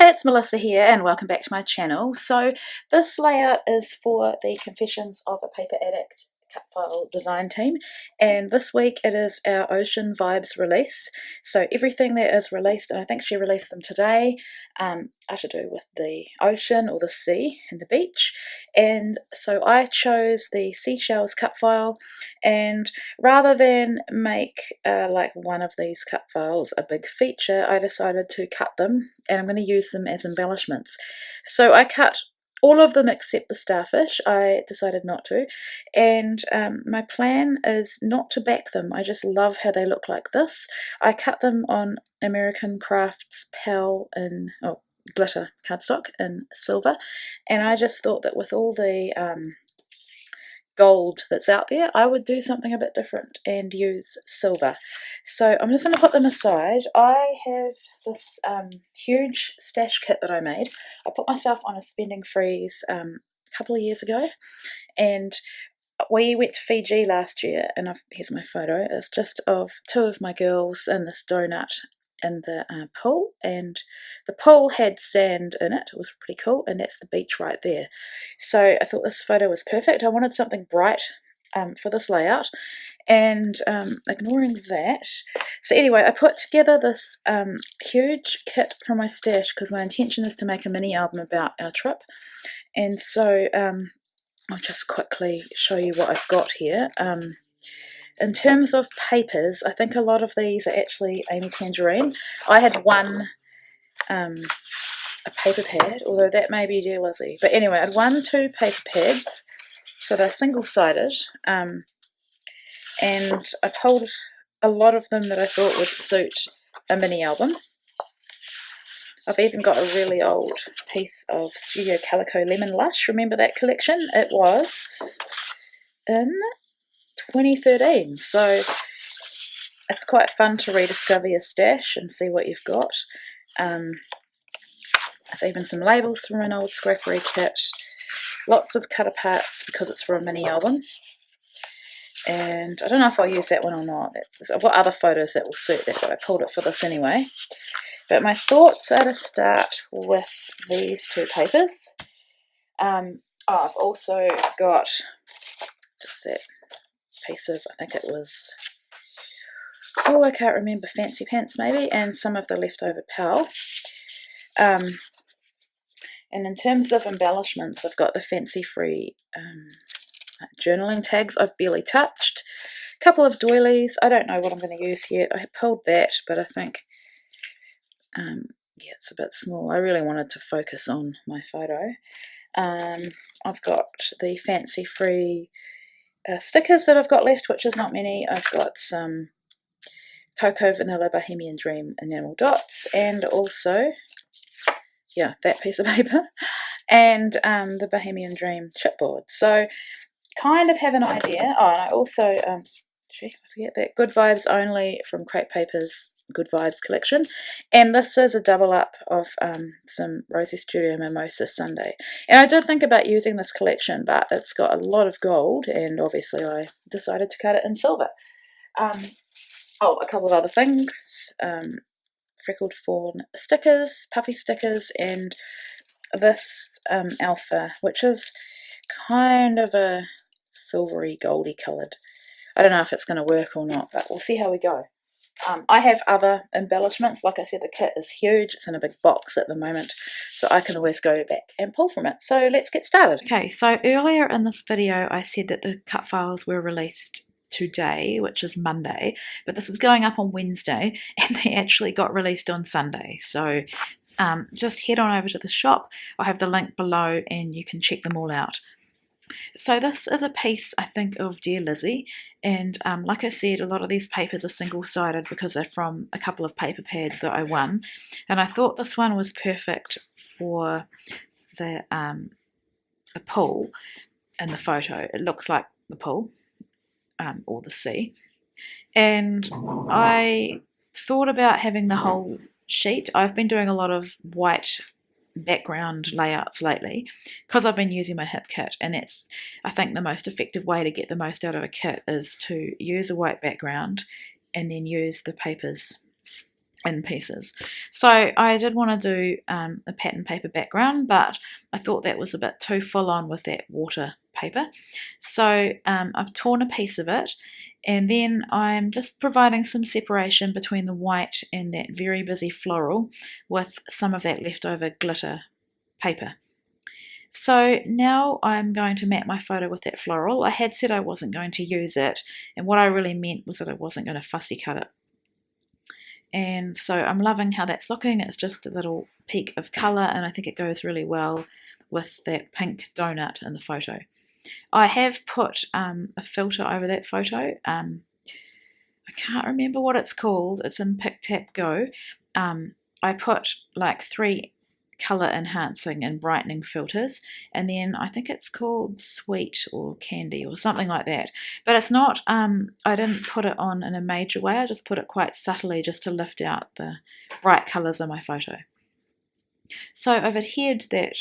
it's Melissa here and welcome back to my channel. So this layout is for the Confessions of a Paper Addict cut file design team, and this week it is our Ocean Vibes release. So everything that is released, and I think she released them today, are to do with the ocean or the sea and the beach. And so I chose the seashells cut file, and rather than make like one of these cut files a big feature, I decided to cut them and I'm going to use them as embellishments. So I cut all of them except the starfish. I decided not to, and my plan is not to back them. I just love how they look like this. I cut them on American Crafts PAL in glitter cardstock in silver, and I just thought that with all the gold that's out there, I would do something a bit different and use silver. So I'm just going to put them aside. I have this huge stash kit that I made. I put myself on a spending freeze a couple of years ago, and we went to Fiji last year, and here's my photo. It's just of two of my girls in this donut in the pool, and the pool had sand in it. It was pretty cool, and that's the beach right there. So I thought this photo was perfect. I wanted something bright for this layout, and ignoring that, so anyway, I put together this huge kit from my stash because my intention is to make a mini album about our trip. And so I'll just quickly show you what I've got here. In terms of papers, I think a lot of these are actually Amy Tangerine. I had one a paper pad, although that may be Dear Lizzie. But anyway, I had two paper pads, so they're single-sided, and I pulled a lot of them that I thought would suit a mini album. I've even got a really old piece of Studio Calico Lemon Lush. Remember that collection? It was in 2013, so it's quite fun to rediscover your stash and see what you've got. There's even some labels from an old scrappery kit, lots of cut aparts because it's for a mini album, and I don't know if I'll use that one or not. I've got other photos that will suit that, but I pulled it for this anyway. But my thoughts are to start with these two papers. I've also got just that piece of, I think it was, I can't remember, Fancy Pants maybe, and some of the leftover PAL. And in terms of embellishments, I've got the fancy free journaling tags I've barely touched, a couple of doilies. I don't know what I'm going to use yet. I pulled that, but I think yeah, it's a bit small. I really wanted to focus on my photo. I've got the fancy free stickers that I've got left, which is not many. I've got some Cocoa Vanilla Bohemian Dream enamel dots, and also, yeah, that piece of paper, and the Bohemian Dream chipboard. So kind of have an idea. And I also, I forget that, Good Vibes Only from Crepe Paper's Good Vibes collection, and this is a double up of some Rosie Studio Mimosa Sunday. And I did think about using this collection, but it's got a lot of gold, and obviously I decided to cut it in silver. A couple of other things, freckled fawn stickers, puffy stickers, and this alpha, which is kind of a silvery goldy coloured. I don't know if it's going to work or not, but we'll see how we go. I have other embellishments. Like I said, the kit is huge. It's in a big box at the moment, so I can always go back and pull from it. So let's get started. Okay, so earlier in this video I said that the cut files were released today, which is Monday, but this is going up on Wednesday, and they actually got released on Sunday. So just head on over to the shop. I have the link below and you can check them all out. So this is a piece, I think, of Dear Lizzie, and like I said, a lot of these papers are single-sided because they're from a couple of paper pads that I won, and I thought this one was perfect for the pool in the photo. It looks like the pool or the sea, and I thought about having the whole sheet. I've been doing a lot of white background layouts lately because I've been using my hip kit, and that's, I think, the most effective way to get the most out of a kit is to use a white background and then use the papers in pieces. So I did want to do a pattern paper background, but I thought that was a bit too full on with that water paper. So I've torn a piece of it, and then I'm just providing some separation between the white and that very busy floral with some of that leftover glitter paper. So now I'm going to map my photo with that floral. I had said I wasn't going to use it, and what I really meant was that I wasn't going to fussy cut it. And so I'm loving how that's looking. It's just a little peak of colour, and I think it goes really well with that pink donut in the photo. I have put a filter over that photo. I can't remember what it's called. It's in Pick Tap Go. I put like 3 colour enhancing and brightening filters, and then I think it's called Sweet or Candy or something like that, but it's not, I didn't put it on in a major way. I just put it quite subtly just to lift out the bright colours of my photo. So I've adhered that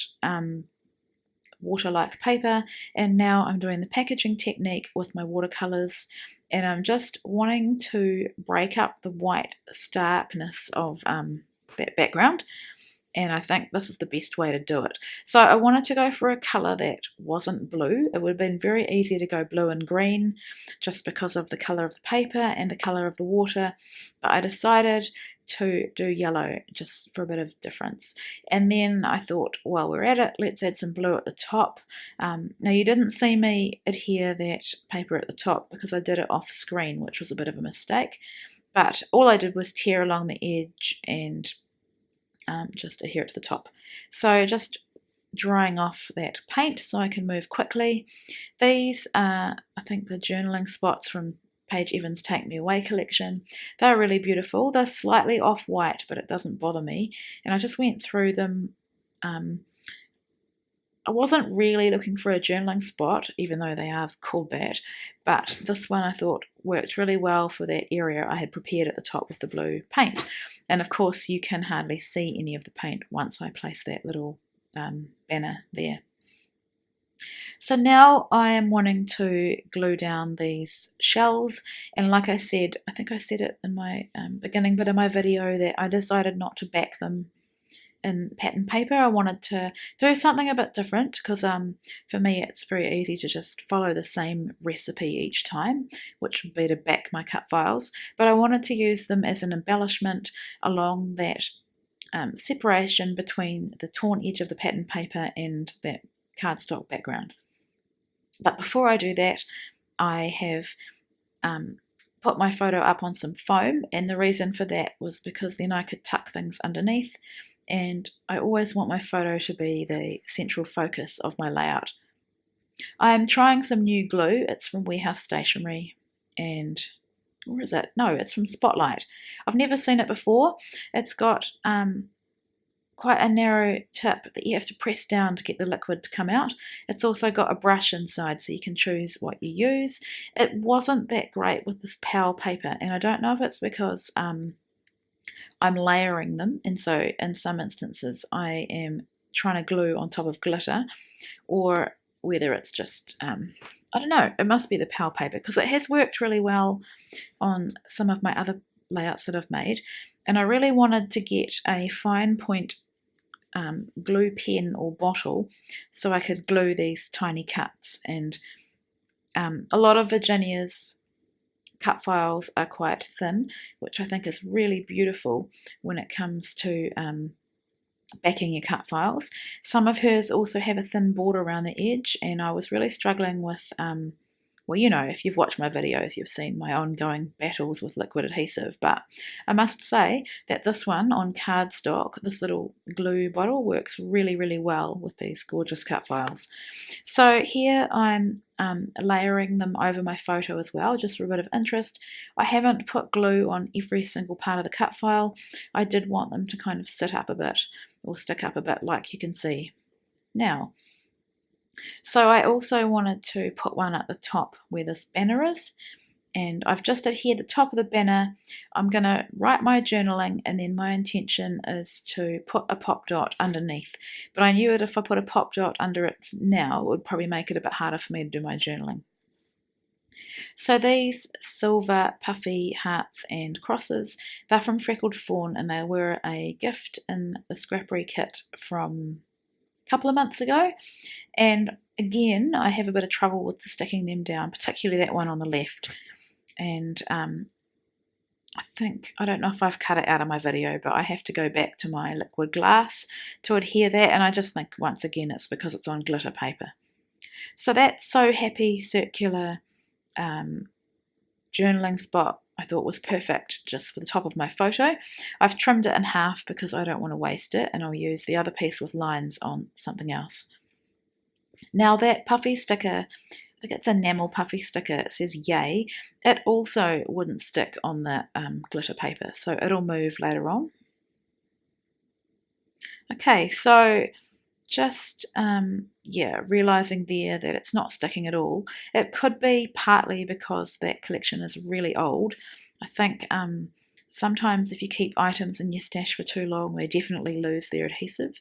water-like paper, and now I'm doing the packaging technique with my watercolours, and I'm just wanting to break up the white starkness of that background, and I think this is the best way to do it. So I wanted to go for a colour that wasn't blue. It would have been very easy to go blue and green just because of the colour of the paper and the colour of the water, but I decided to do yellow just for a bit of difference. And then I thought, while we're at it, let's add some blue at the top. Now you didn't see me adhere that paper at the top because I did it off screen, which was a bit of a mistake, but all I did was tear along the edge and just adhere it to the top. So just drying off that paint so I can move quickly. These are, I think, the journaling spots from Paige Evans' Take Me Away collection. They're really beautiful. They're slightly off-white, but it doesn't bother me. And I just went through them. I wasn't really looking for a journaling spot, even though they are called that, but this one I thought worked really well for that area I had prepared at the top with the blue paint. And of course you can hardly see any of the paint once I place that little banner there. So now I am wanting to glue down these shells, and like I said, I think I said it in my beginning bit of my video that I decided not to back them in pattern paper. I wanted to do something a bit different because for me it's very easy to just follow the same recipe each time, which would be to back my cut files, but I wanted to use them as an embellishment along that separation between the torn edge of the pattern paper and that cardstock background. But before I do that, I have put my photo up on some foam, and the reason for that was because then I could tuck things underneath, and I always want my photo to be the central focus of my layout. I'm trying some new glue. It's from Warehouse Stationery, and where is it? No, it's from Spotlight. I've never seen it before. It's got quite a narrow tip that you have to press down to get the liquid to come out. It's also got a brush inside so you can choose what you use. It wasn't that great with this Powell paper, and I don't know if it's because I'm layering them, and so in some instances I am trying to glue on top of glitter, or whether it's just, I don't know, it must be the Powell paper, because it has worked really well on some of my other layouts that I've made, and I really wanted to get a fine point glue pen or bottle so I could glue these tiny cuts. And a lot of Virginia's cut files are quite thin, which I think is really beautiful when it comes to backing your cut files. Some of hers also have a thin border around the edge, and I was really struggling with well, you know, if you've watched my videos, you've seen my ongoing battles with liquid adhesive, but I must say that this one on cardstock, this little glue bottle, works really, really well with these gorgeous cut files. So here I'm layering them over my photo as well, just for a bit of interest. I haven't put glue on every single part of the cut file. I did want them to kind of sit up a bit, or stick up a bit, like you can see now. So I also wanted to put one at the top where this banner is, and I've just adhered the top of the banner. I'm going to write my journaling, and then my intention is to put a pop dot underneath, but I knew that if I put a pop dot under it now, it would probably make it a bit harder for me to do my journaling. So these silver puffy hearts and crosses, they're from Freckled Fawn, and they were a gift in the scrappery kit from a couple of months ago. And again, I have a bit of trouble with sticking them down, particularly that one on the left. And I don't know if I've cut it out of my video, but I have to go back to my liquid glass to adhere that, and I just think once again it's because it's on glitter paper. So that So Happy circular journaling spot I thought was perfect just for the top of my photo. I've trimmed it in half because I don't want to waste it, and I'll use the other piece with lines on something else. Now that puffy sticker, I think it's enamel puffy sticker, it says yay, it also wouldn't stick on the glitter paper, so it'll move later on. Okay, so just realising there that it's not sticking at all. It could be partly because that collection is really old. I think sometimes if you keep items in your stash for too long, they definitely lose their adhesive.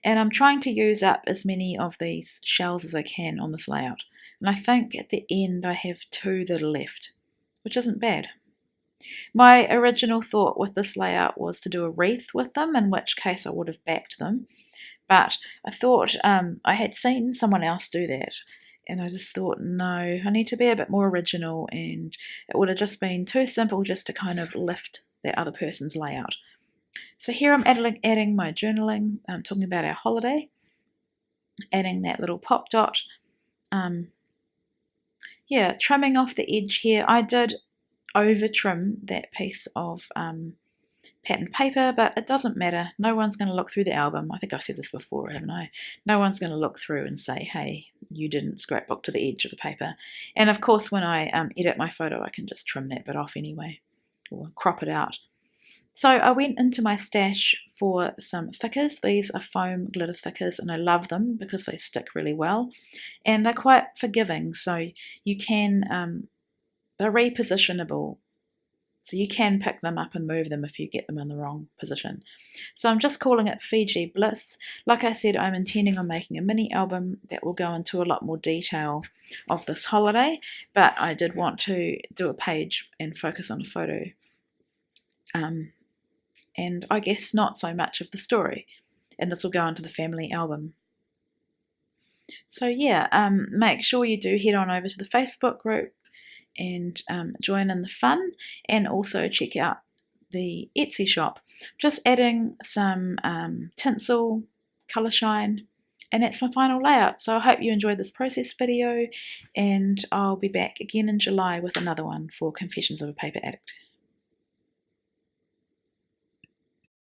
And I'm trying to use up as many of these shells as I can on this layout. And I think at the end I have 2 that are left, which isn't bad. My original thought with this layout was to do a wreath with them, in which case I would have backed them. But I thought I had seen someone else do that, and I just thought, no, I need to be a bit more original, and it would have just been too simple just to kind of lift that other person's layout. So here I'm adding my journaling, talking about our holiday, adding that little pop dot. Trimming off the edge here. I did over trim that piece of patterned paper, but it doesn't matter. No one's going to look through the album. I think I've said this before, haven't I? No one's going to look through and say, hey, you didn't scrapbook to the edge of the paper. And of course, when I edit my photo, I can just trim that bit off anyway, or crop it out. So I went into my stash for some thickers. These are foam glitter thickers, and I love them because they stick really well. And they're quite forgiving, so you can, they're repositionable. So you can pick them up and move them if you get them in the wrong position. So I'm just calling it Fiji Bliss. Like I said, I'm intending on making a mini album that will go into a lot more detail of this holiday, but I did want to do a page and focus on a photo. And I guess not so much of the story. And this will go into the family album. So make sure you do head on over to the Facebook group and join in the fun, and also check out the Etsy shop. Just adding some tinsel, colour shine, and that's my final layout. So I hope you enjoyed this process video, and I'll be back again in July with another one for Confessions of a Paper Addict.